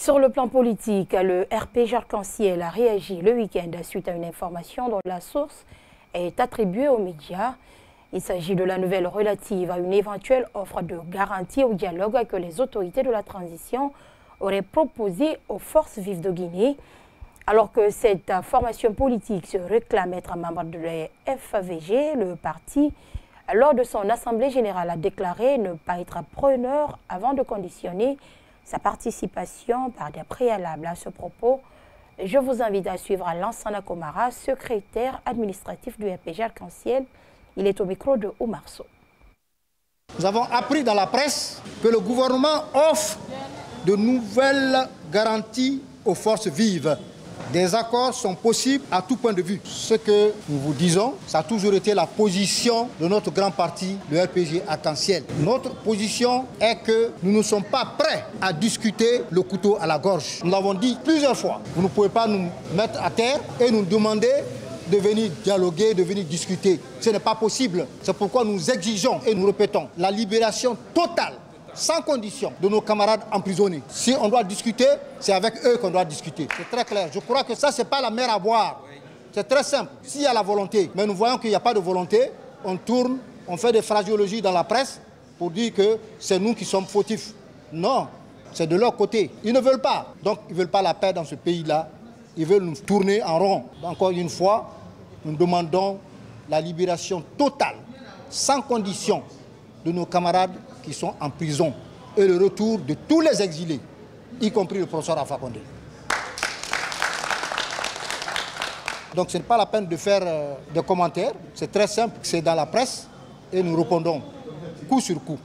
Sur le plan politique, le RPG Arc-en-Ciel a réagi le week-end suite à une information dont la source est attribuée aux médias. Il s'agit de la nouvelle relative à une éventuelle offre de garantie au dialogue que les autorités de la transition auraient proposé aux forces vives de Guinée. Alors que cette formation politique se réclame être membre de la FVG, le parti, lors de son assemblée générale, a déclaré ne pas être preneur avant de conditionner sa participation par des préalables. À ce propos, je vous invite à suivre Lansana Komara, secrétaire administratif du RPG Arc-en-Ciel. Il est au micro de Oumar Sow. Nous avons appris dans la presse que le gouvernement offre de nouvelles garanties aux forces vives. Des accords sont possibles à tout point de vue. Ce que nous vous disons, ça a toujours été la position de notre grand parti, le RPG Arc-en-Ciel. Notre position est que nous ne sommes pas prêts à discuter le couteau à la gorge. Nous l'avons dit plusieurs fois. Vous ne pouvez pas nous mettre à terre et nous demander de venir dialoguer, de venir discuter. Ce n'est pas possible. C'est pourquoi nous exigeons et nous répétons la libération totale, sans condition, de nos camarades emprisonnés. Si on doit discuter, c'est avec eux qu'on doit discuter. C'est très clair. Je crois que ça, ce n'est pas la mer à boire. C'est très simple. S'il y a la volonté, mais nous voyons qu'il n'y a pas de volonté, on tourne, on fait des phraséologies dans la presse pour dire que c'est nous qui sommes fautifs. Non, c'est de leur côté. Ils ne veulent pas. Donc, ils ne veulent pas la paix dans ce pays-là. Ils veulent nous tourner en rond. Encore une fois, nous demandons la libération totale, sans condition, de nos camarades qui sont en prison et le retour de tous les exilés, y compris le professeur Alpha Condé. Donc ce n'est pas la peine de faire des commentaires, c'est très simple, c'est dans la presse et nous répondons coup sur coup.